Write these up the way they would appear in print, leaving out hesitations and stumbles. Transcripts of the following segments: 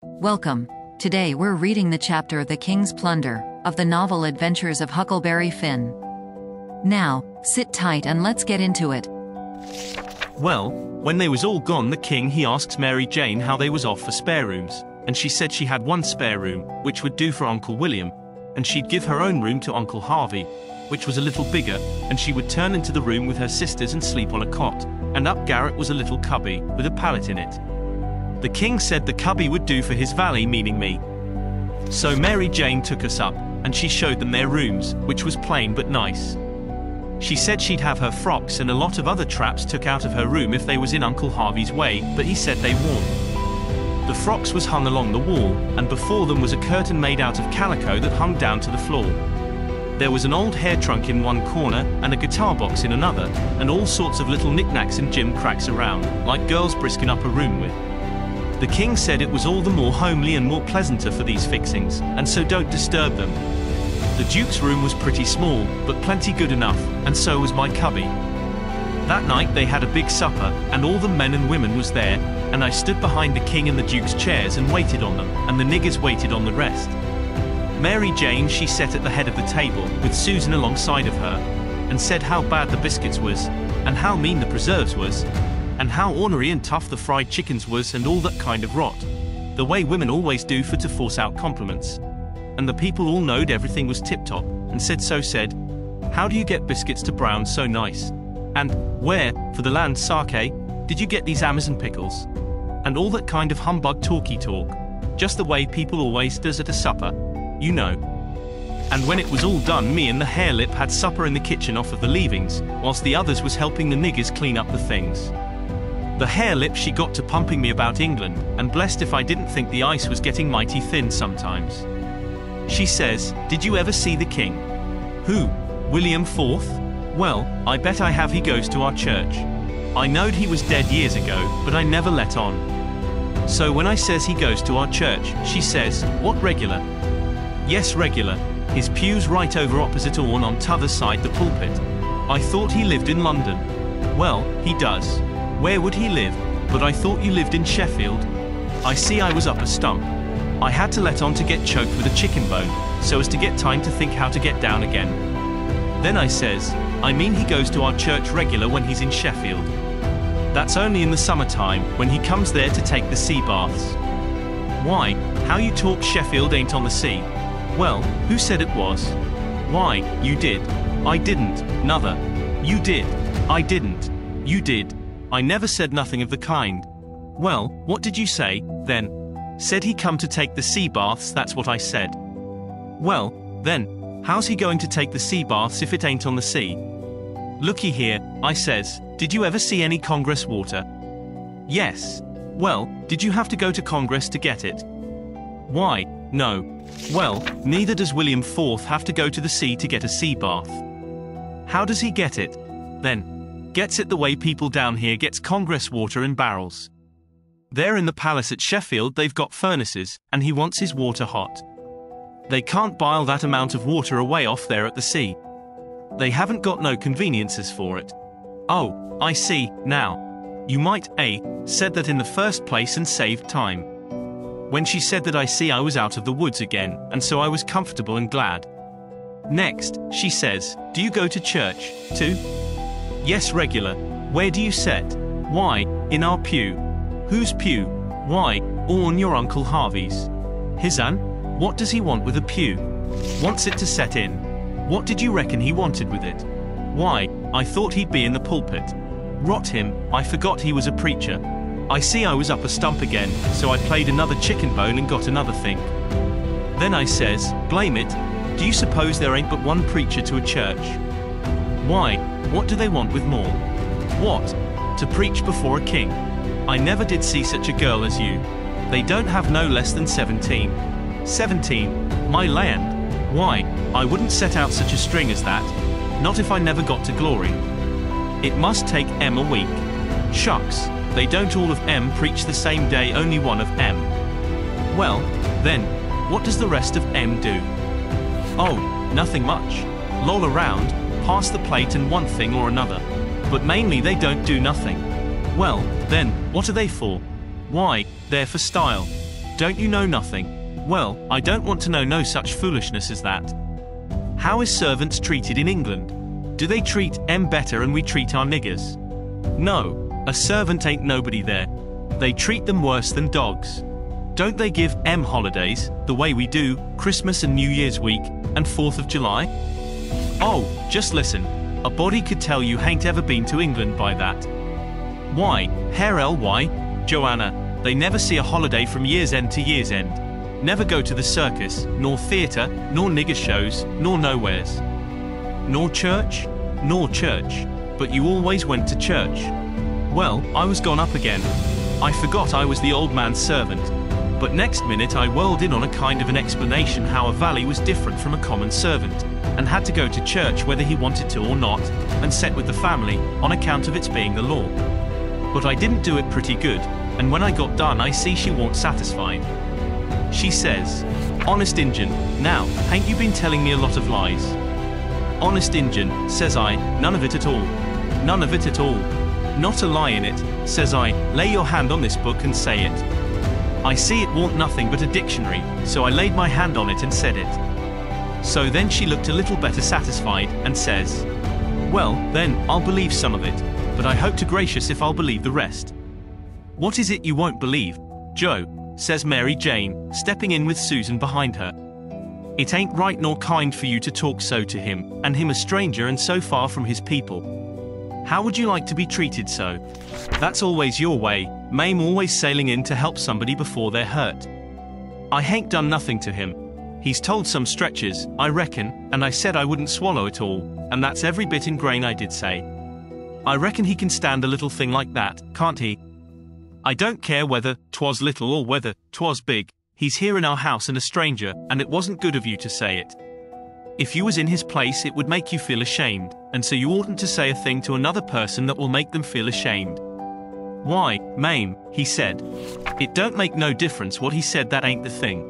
Welcome. Today we're reading the chapter The King's Plunder of the novel Adventures of Huckleberry Finn. Now, sit tight and let's get into it. Well, when they was all gone, the king he asks Mary Jane how they was off for spare rooms, and she said she had one spare room, which would do for Uncle William, and she'd give her own room to Uncle Harvey, which was a little bigger, and she would turn into the room with her sisters and sleep on a cot, and up garret was a little cubby, with a pallet in it. The king said the cubby would do for his valet, meaning me. So Mary Jane took us up, and she showed them their rooms, which was plain but nice. She said she'd have her frocks and a lot of other traps took out of her room if they was in Uncle Harvey's way, but he said they won't. The frocks was hung along the wall, and before them was a curtain made out of calico that hung down to the floor. There was an old hair trunk in one corner, and a guitar box in another, and all sorts of little knickknacks and gimcracks around, like girls brisking up a room with. The king said it was all the more homely and more pleasanter for these fixings, and so don't disturb them. The Duke's room was pretty small, but plenty good enough, and so was my cubby. That night they had a big supper, and all the men and women was there, and I stood behind the king and the Duke's chairs and waited on them, and the niggers waited on the rest. Mary Jane she sat at the head of the table, with Susan alongside of her, and said how bad the biscuits was, and how mean the preserves was, and how ornery and tough the fried chickens was, and all that kind of rot. The way women always do for to force out compliments. And the people all knowed everything was tip-top, and said, how do you get biscuits to brown so nice? And, where, for the land sake, did you get these Amazon pickles? And all that kind of humbug talky talk. Just the way people always does at a supper, you know. And when it was all done, me and the hare-lip had supper in the kitchen off of the leavings, whilst the others was helping the niggers clean up the things. The hare-lip she got to pumping me about England, and blessed if I didn't think the ice was getting mighty thin sometimes. She says, did you ever see the king? Who? William IV? Well, I bet I have. He goes to our church. I knowed he was dead years ago, but I never let on. So when I says he goes to our church, she says, what, regular? Yes, regular. His pew's right over opposite on t'other side the pulpit. I thought he lived in London. Well, he does. Where would he live? But I thought you lived in Sheffield. I see. I was up a stump. I had to let on to get choked with a chicken bone, so as to get time to think how to get down again. Then I says, I mean he goes to our church regular when he's in Sheffield. That's only in the summertime, when he comes there to take the sea baths. Why, how you talk, Sheffield ain't on the sea. Well, who said it was? Why, you did. I didn't, nother. You did. I didn't. You did. I never said nothing of the kind. Well, what did you say, then? Said he come to take the sea baths, that's what I said. Well, then, how's he going to take the sea baths if it ain't on the sea? Looky here, I says, did you ever see any Congress water? Yes. Well, did you have to go to Congress to get it? Why, no. Well, neither does William IV have to go to the sea to get a sea bath. How does he get it, then? Gets it the way people down here gets Congress water in barrels. There in the palace at Sheffield they've got furnaces, and he wants his water hot. They can't boil that amount of water away off there at the sea. They haven't got no conveniences for it. Oh, I see, now. You might, said that in the first place and saved time. When she said that, I see I was out of the woods again, and so I was comfortable and glad. Next, she says, do you go to church, too? Yes, regular. Where do you set? Why, in our pew. Whose pew? Why, on your Uncle Harvey's. His an? What does he want with a pew? Wants it to set in. What did you reckon he wanted with it? Why, I thought he'd be in the pulpit. Rot him, I forgot he was a preacher. I see I was up a stump again, so I played another chicken bone and got another think. Then I says, blame it, do you suppose there ain't but one preacher to a church? Why, what do they want with more? What? To preach before a king? I never did see such a girl as you. They don't have no less than 17. 17? My land. Why, I wouldn't set out such a string as that. Not if I never got to glory. It must take M a week. Shucks, they don't all of M preach the same day, only one of M. Well, then, what does the rest of M do? Oh, nothing much. Loll around, pass the plate and one thing or another. But mainly they don't do nothing. Well, then, what are they for? Why, they're for style. Don't you know nothing? Well, I don't want to know no such foolishness as that. How is servants treated in England? Do they treat 'em better and we treat our niggers? No, a servant ain't nobody there. They treat them worse than dogs. Don't they give 'em holidays, the way we do, Christmas and New Year's week, and 4th of July? Oh, just listen. A body could tell you hain't ever been to England by that. Why, Herr Joanna, they never see a holiday from year's end to year's end. Never go to the circus, nor theatre, nor nigger shows, nor nowheres. Nor church? Nor church. But you always went to church. Well, I was gone up again. I forgot I was the old man's servant. But next minute I whirled in on a kind of an explanation how a valley was different from a common servant, and had to go to church whether he wanted to or not, and set with the family, on account of its being the law. But I didn't do it pretty good, and when I got done I see she weren't satisfied. She says, "Honest Injun, now, hain't you been telling me a lot of lies?" "Honest Injun," says I, "none of it at all. None of it at all. Not a lie in it," says I, "lay your hand on this book and say it." I see it warn't nothing but a dictionary, so I laid my hand on it and said it. So then she looked a little better satisfied, and says, "Well, then, I'll believe some of it, but I hope to gracious if I'll believe the rest." "What is it you won't believe, Joe?" says Mary Jane, stepping in with Susan behind her. "It ain't right nor kind for you to talk so to him, and him a stranger and so far from his people. How would you like to be treated so? That's always your way, Mame, always sailing in to help somebody before they're hurt. I hain't done nothing to him. He's told some stretches, I reckon, and I said I wouldn't swallow it all, and that's every bit in grain I did say. I reckon he can stand a little thing like that, can't he? I don't care whether 'twas little or whether 'twas big, he's here in our house and a stranger, and it wasn't good of you to say it. If you was in his place it would make you feel ashamed, and so you oughtn't to say a thing to another person that will make them feel ashamed." "Why, Mame," he said, "it don't make no difference what he said, that ain't the thing.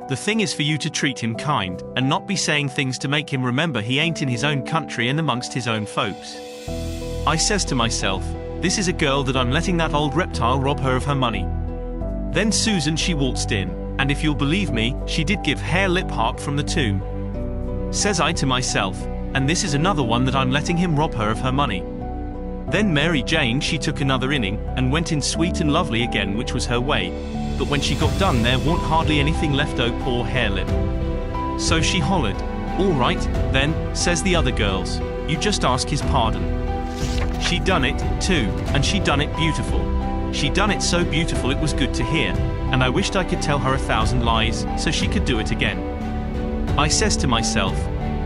The thing is for you to treat him kind, and not be saying things to make him remember he ain't in his own country and amongst his own folks." I says to myself, this is a girl that I'm letting that old reptile rob her of her money. Then Susan she waltzed in, and if you'll believe me, she did give Herr Liphart from the tomb. Says I to myself, and this is another one that I'm letting him rob her of her money. Then Mary Jane she took another inning, and went in sweet and lovely again, which was her way, but when she got done there warn't hardly anything left o' poor Herr Lip. So she hollered, "All right, then," says the other girls, "you just ask his pardon." She done it, too, and she done it beautiful. She done it so beautiful it was good to hear, and I wished I could tell her 1,000 lies, so she could do it again. I says to myself,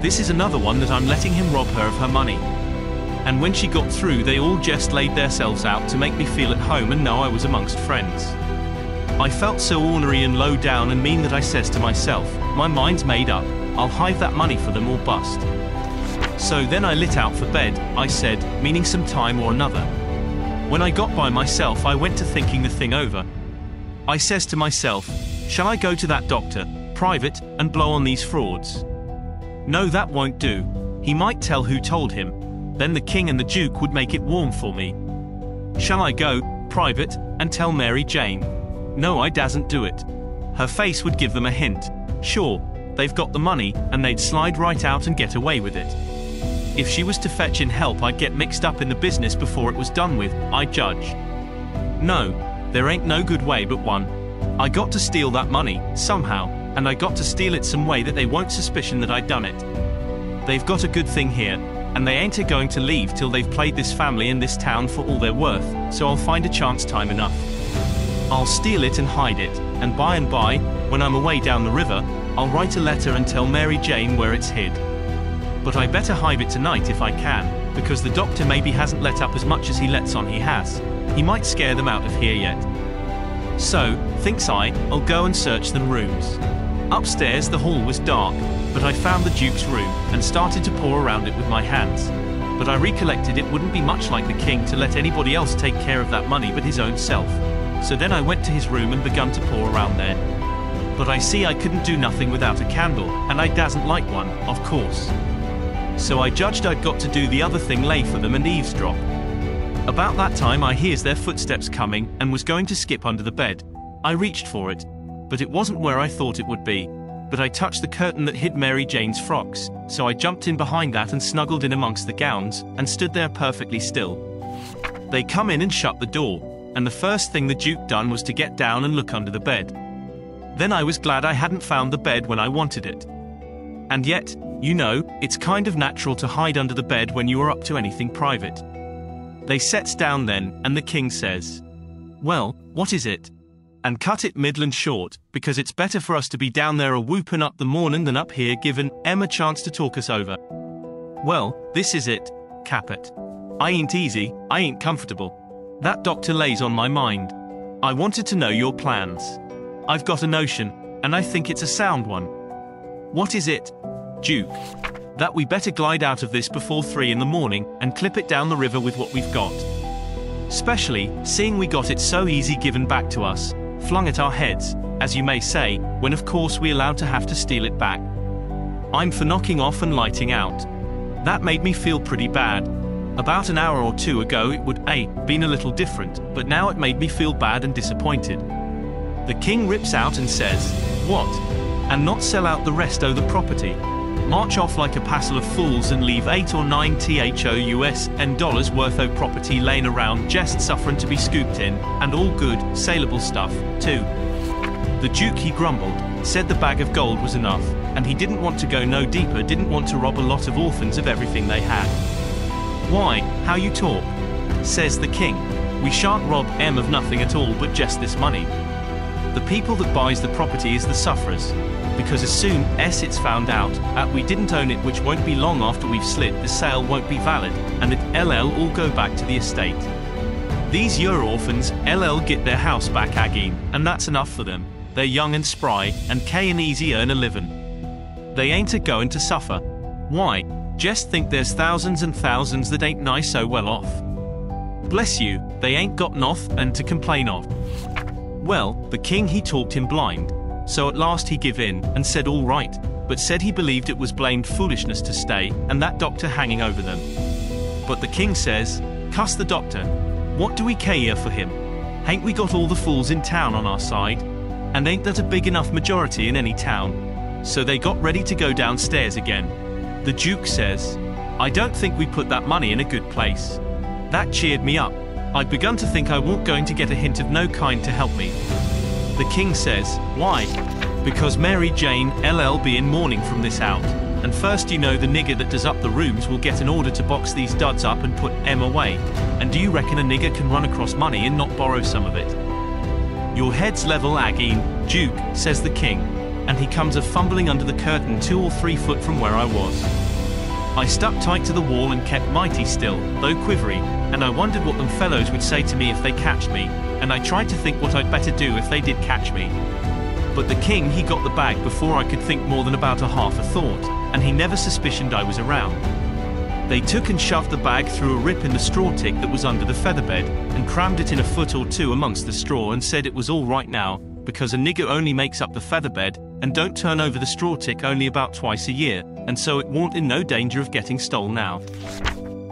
this is another one that I'm letting him rob her of her money. And when she got through they all just laid themselves out to make me feel at home and know I was amongst friends. I felt so ornery and low down and mean that I says to myself, my mind's made up, I'll hive that money for them or bust. So then I lit out for bed, I said, meaning some time or another. When I got by myself I went to thinking the thing over. I says to myself, shall I go to that doctor, private, and blow on these frauds? No, that won't do. He might tell who told him. Then the king and the duke would make it warm for me. Shall I go, private, and tell Mary Jane? No, I dasn't do it. Her face would give them a hint. Sure, they've got the money, and they'd slide right out and get away with it. If she was to fetch in help I'd get mixed up in the business before it was done with, I judge. No, there ain't no good way but one. I got to steal that money, somehow, and I got to steal it some way that they won't suspicion that I done it. They've got a good thing here, and they ain't going to leave till they've played this family in this town for all they're worth, so I'll find a chance time enough. I'll steal it and hide it, and by, when I'm away down the river, I'll write a letter and tell Mary Jane where it's hid. But I better hide it tonight if I can, because the doctor maybe hasn't let up as much as he lets on he has. He might scare them out of here yet. So, thinks I, I'll go and search them rooms. Upstairs the hall was dark, but I found the Duke's room, and started to paw around it with my hands. But I recollected it wouldn't be much like the king to let anybody else take care of that money but his own self. So then I went to his room and begun to paw around there. But I see I couldn't do nothing without a candle, and I dasn't like one, of course. So I judged I'd got to do the other thing, lay for them and eavesdrop. About that time I hears their footsteps coming, and was going to skip under the bed. I reached for it, but it wasn't where I thought it would be. But I touched the curtain that hid Mary Jane's frocks, so I jumped in behind that and snuggled in amongst the gowns, and stood there perfectly still. They come in and shut the door, and the first thing the Duke done was to get down and look under the bed. Then I was glad I hadn't found the bed when I wanted it. And yet, you know, it's kind of natural to hide under the bed when you are up to anything private. They sets down then, and the king says, "Well, what is it?" And cut it middling short, because it's better for us to be down there a-whooping up the morning than up here giving Em a chance to talk us over. "Well, this is it, Capet. I ain't easy, I ain't comfortable. That doctor lays on my mind. I wanted to know your plans. I've got a notion, and I think it's a sound one." "What is it, Duke?" "That we better glide out of this before 3 in the morning, and clip it down the river with what we've got. Especially, seeing we got it so easy given back to us, flung at our heads, as you may say, when of course we allowed to have to steal it back. I'm for knocking off and lighting out. That made me feel pretty bad. About an hour or two ago it would been a little different, but now it made me feel bad and disappointed." The king rips out and says, "What? And not sell out the rest o' the property? March off like a passel of fools and leave 8 or 9 $US worth o' property laying around just suffering to be scooped in, and all good, saleable stuff, too?" The Duke he grumbled, said the bag of gold was enough, and he didn't want to go no deeper, didn't want to rob a lot of orphans of everything they had. "Why, how you talk?" says the king. "We shan't rob Em of nothing at all but just this money. The people that buys the property is the sufferers, because as soon as it's found out that we didn't own it, which won't be long after we've slit, the sale won't be valid, and it all go back to the estate. These your orphans get their house back again, and that's enough for them. They're young and spry, and can easy earn a living. They ain't a-going to suffer. Why, just think there's thousands and thousands that ain't nigh so well off. Bless you, they ain't got nothing to complain of." Well, the king he talked him blind, so at last he give in, and said all right, but said he believed it was blamed foolishness to stay, and that doctor hanging over them. But the king says, "Cuss the doctor. What do we care for him? Hain't we got all the fools in town on our side? And ain't that a big enough majority in any town?" So they got ready to go downstairs again. The Duke says, "I don't think we put that money in a good place." That cheered me up. I'd begun to think I weren't going to get a hint of no kind to help me. The king says, "Why?" "Because Mary Jane be in mourning from this out. And first you know the nigger that does up the rooms will get an order to box these duds up and put Em away. And do you reckon a nigger can run across money and not borrow some of it?" "Your head's level ageen, Duke," says the king, and he comes a-fumbling under the curtain 2 or 3 foot from where I was. I stuck tight to the wall and kept mighty still, though quivery, and I wondered what them fellows would say to me if they catched me, and I tried to think what I'd better do if they did catch me. But the king he got the bag before I could think more than about a half a thought, and he never suspicioned I was around. They took and shoved the bag through a rip in the straw tick that was under the featherbed, and crammed it in a foot or two amongst the straw, and said it was all right now, because a nigger only makes up the featherbed, and don't turn over the straw tick only about twice a year, and so it warn't in no danger of getting stole now.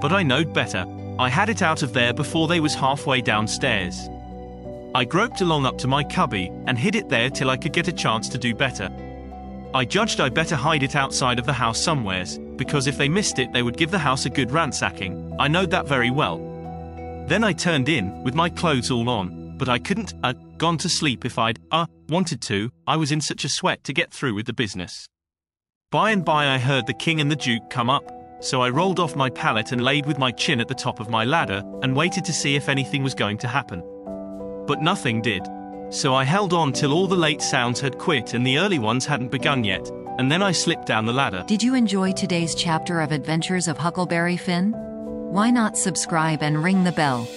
But I knowed better. I had it out of there before they was halfway downstairs. I groped along up to my cubby, and hid it there till I could get a chance to do better. I judged I better hide it outside of the house somewheres, because if they missed it they would give the house a good ransacking. I knowed that very well. Then I turned in, with my clothes all on, but I couldn't gone to sleep if I'd wanted to. I was in such a sweat to get through with the business. By and by I heard the king and the Duke come up, so I rolled off my pallet and laid with my chin at the top of my ladder, and waited to see if anything was going to happen. But nothing did. So I held on till all the late sounds had quit and the early ones hadn't begun yet, and then I slipped down the ladder. Did you enjoy today's chapter of Adventures of Huckleberry Finn? Why not subscribe and ring the bell?